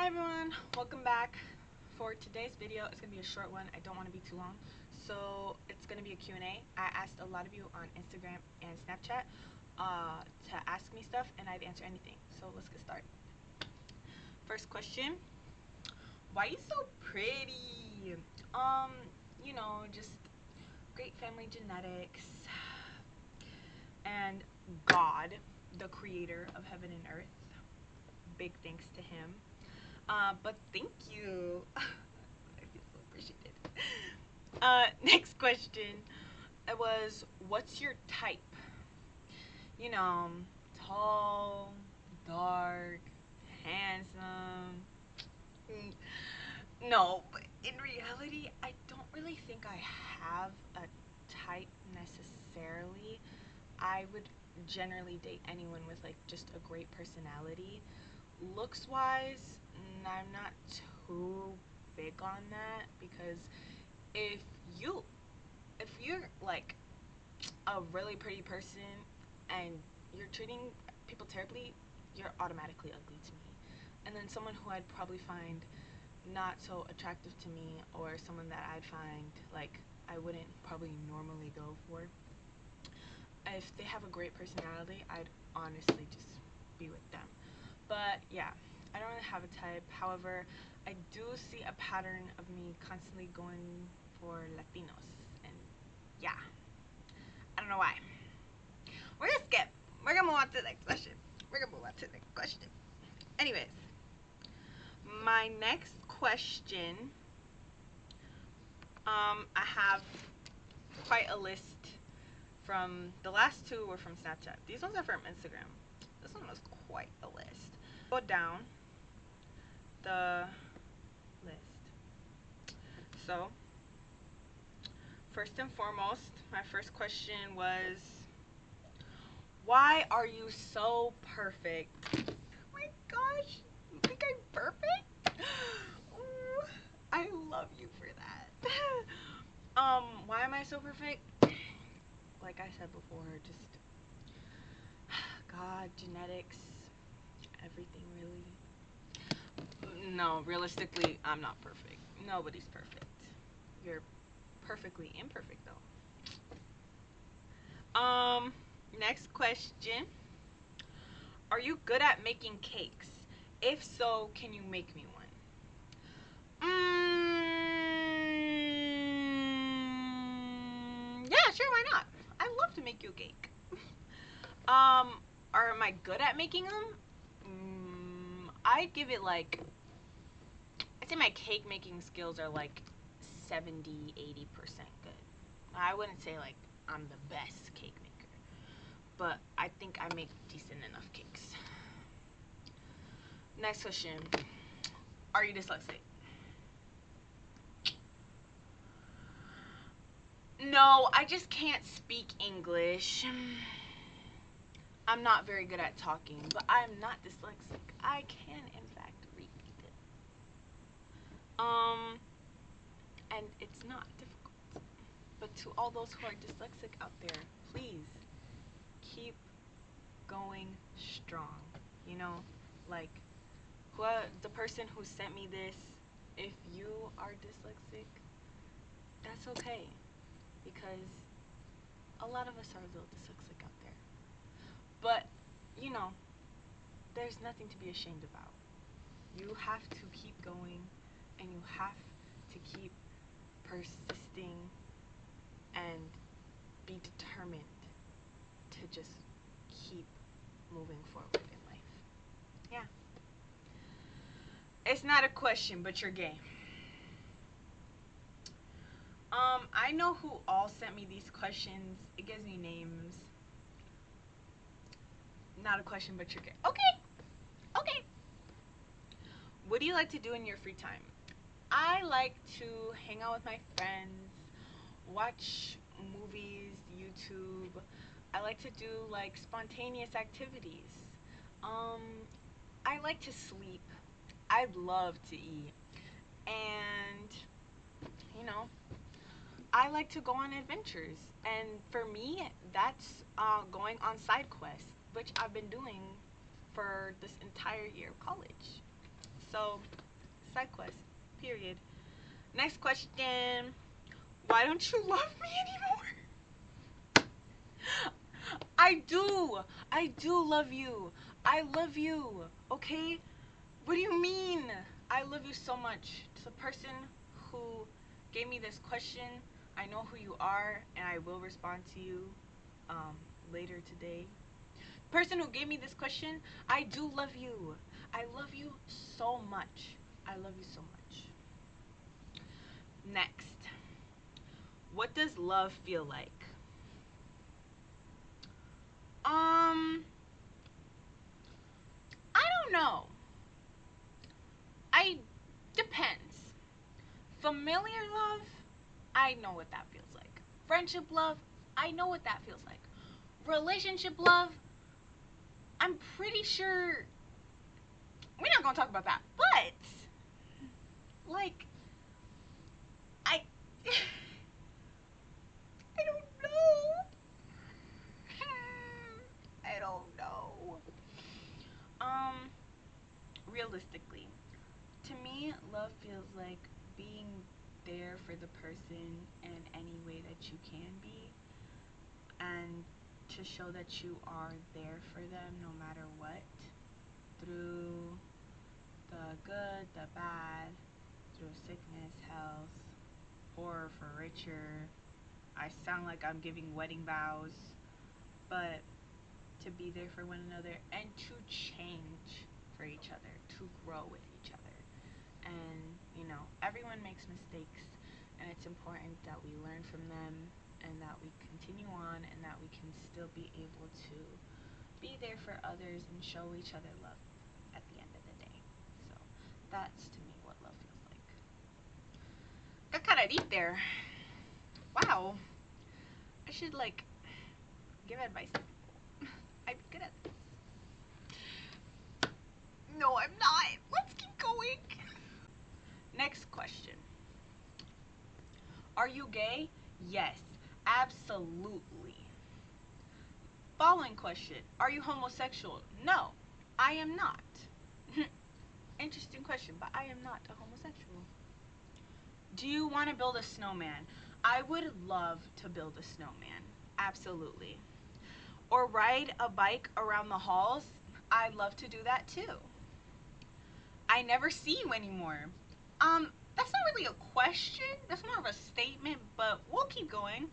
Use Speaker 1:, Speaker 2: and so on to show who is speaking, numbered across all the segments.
Speaker 1: Hi everyone, welcome back. For today's video, it's going to be a short one. I don't want to be too long. So it's going to be a Q&A. I asked a lot of you on Instagram and Snapchat to ask me stuff, and I'd answer anything. So let's get started. First question, why are you so pretty? Just great family genetics and God, the creator of heaven and earth. Big thanks to him. But thank you. I feel so appreciated. Next question. It was, what's your type? Tall, dark, handsome. No, but in reality, I don't really think I have a type necessarily. I would generally date anyone with just a great personality. Looks wise, I'm not too big on that, because if you if you're like a really pretty person and you're treating people terribly, you're automatically ugly to me. And then someone who I'd probably find not so attractive to me, or someone that I'd find I wouldn't probably normally go for, if they have a great personality, I'd honestly just be with them. But yeah, I don't really have a type. However, I do see a pattern of me constantly going for Latinos, and yeah, I don't know why. We're gonna skip. We're gonna move on to the next question. Anyways, my next question, I have quite a list. From the last two were from Snapchat. These ones are from Instagram. This one was quite a list. Go down the list. So, first and foremost, my first question was, why are you so perfect? Oh my gosh, you think I'm perfect? Ooh, I love you for that. Why am I so perfect? Like I said before, just God, genetics, everything really. No, realistically, I'm not perfect. Nobody's perfect. You're perfectly imperfect though. Next question. Are you good at making cakes? If so, can you make me one? Yeah, sure, why not? I'd love to make you a cake. Or am I good at making them? I'd give it I'd say my cake making skills are 70, 80% good. I wouldn't say I'm the best cake maker, but I think I make decent enough cakes. Next question. Are you dyslexic? No, I just can't speak English. I'm not very good at talking, but I'm not dyslexic. I can, in fact, read it. And it's not difficult. But to all those who are dyslexic out there, please keep going strong. The person who sent me this, if you are dyslexic, that's okay, because a lot of us are a little dyslexic out there. But, there's nothing to be ashamed about. You have to keep going, and you have to keep persisting and be determined to just keep moving forward in life. Yeah. It's not a question, but you're gay. I know who all sent me these questions. It gives me names. Not a question, but you're gay. Okay. What do you like to do in your free time? I like to hang out with my friends, watch movies, YouTube. I like to do spontaneous activities. I like to sleep. I'd love to eat. And, I like to go on adventures. And for me, that's going on side quests, which I've been doing for this entire year of college. So, side quest. Period. Next question. Why don't you love me anymore? I do. I do love you. I love you. Okay? What do you mean? I love you so much. To the person who gave me this question, I know who you are, and I will respond to you um, later today. Person who gave me this question, I do love you. I love you so much. I love you so much. Next, what does love feel like? Um, I don't know. I depends. Familiar love, I know what that feels like. Friendship love, I know what that feels like. Relationship love, I'm pretty sure we're not gonna talk about that. But like I I don't know. I don't know. Um Realistically, to me, love feels like being there for the person in any way that you can be, and to show that you are there for them no matter what, through the good, the bad, through sickness, health, poor for richer. I sound like I'm giving wedding vows, but to be there for one another and to change for each other, to grow with each other. And, everyone makes mistakes, and it's important that we learn from them and that we continue on and that we can still be able to be there for others and show each other love at the end of the day. So that's to me what love feels like. Got kind of deep there. Wow. I should give advice to people. I'd be good at this. No, I'm not. Let's keep going. Next question. Are you gay? Yes, absolutely. Following question. Are you homosexual? No, I am not. Interesting question, but I am not a homosexual. Do you want to build a snowman? I would love to build a snowman. Absolutely. Or ride a bike around the halls? I'd love to do that too. I never see you anymore. That's not really a question. That's more of a statement, but we'll keep going.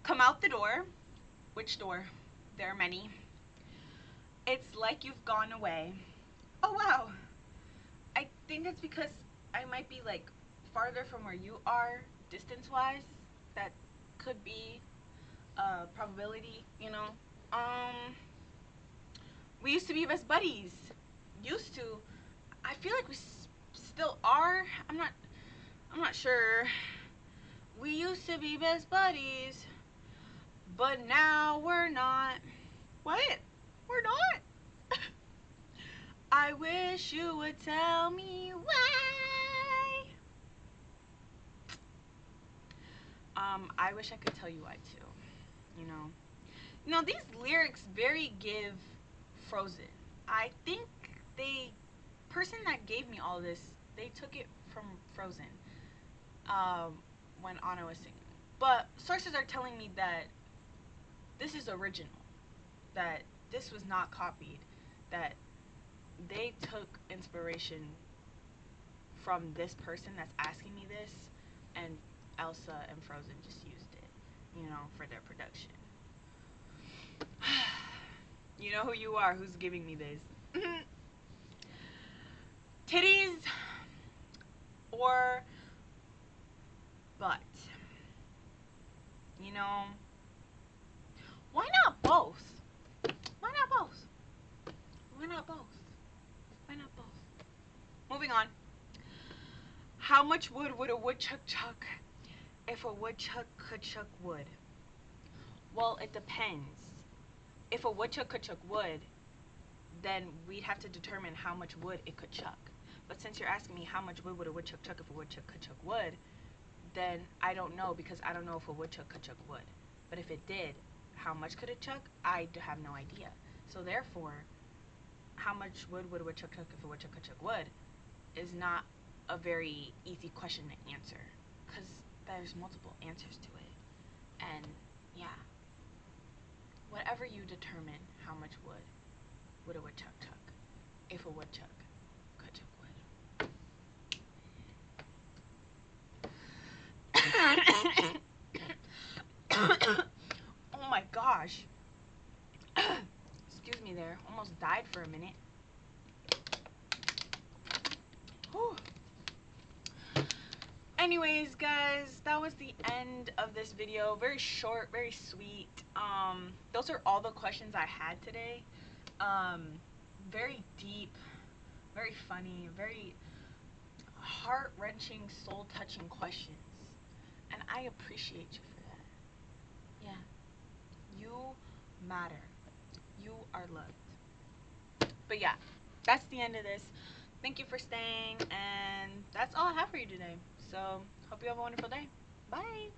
Speaker 1: Come out the door. Which door? There are many. It's like you've gone away. Oh wow. I think it's because I might be farther from where you are distance wise. That could be a probability. Um we used to be best buddies. Used to. I feel like we still are. I'm not sure. We used to be best buddies, but now we're not. What? We're not? I wish you would tell me why. I wish I could tell you why too. You know. These lyrics very give Frozen. I think the person that gave me all this, they took it from Frozen. Um, when Anna was singing. But sources are telling me that this is original. That this was not copied. That they took inspiration from this person that's asking me this, and Elsa and Frozen just used it, for their production. You know who you are, who's giving me this. Titties or butt? You know, why not both? Why not both? Why not both? Why not both? Moving on. How much wood would a woodchuck chuck if a woodchuck could chuck wood? Well, it depends. If a woodchuck could chuck wood, then we'd have to determine how much wood it could chuck. But since you're asking me how much wood would a woodchuck chuck if a woodchuck could chuck wood, then I don't know, because I don't know if a woodchuck could chuck wood. But if it did, how much could it chuck? I have no idea. So therefore, how much wood would a woodchuck chuck if a woodchuck could chuck wood is not a very easy question to answer, because there's multiple answers to it. And yeah, whatever you determine, how much wood would a woodchuck chuck if a woodchuck could chuck wood. Oh my gosh. Excuse me there. Almost died for a minute. Whew. Anyways, guys, that was the end of this video. Very short, very sweet. Those are all the questions I had today. Very deep, very funny, very heart-wrenching, soul-touching questions. And I appreciate you for that. Yeah. You matter. You are loved. But yeah, that's the end of this. Thank you for staying, and that's all I have for you today. So, hope you have a wonderful day. Bye.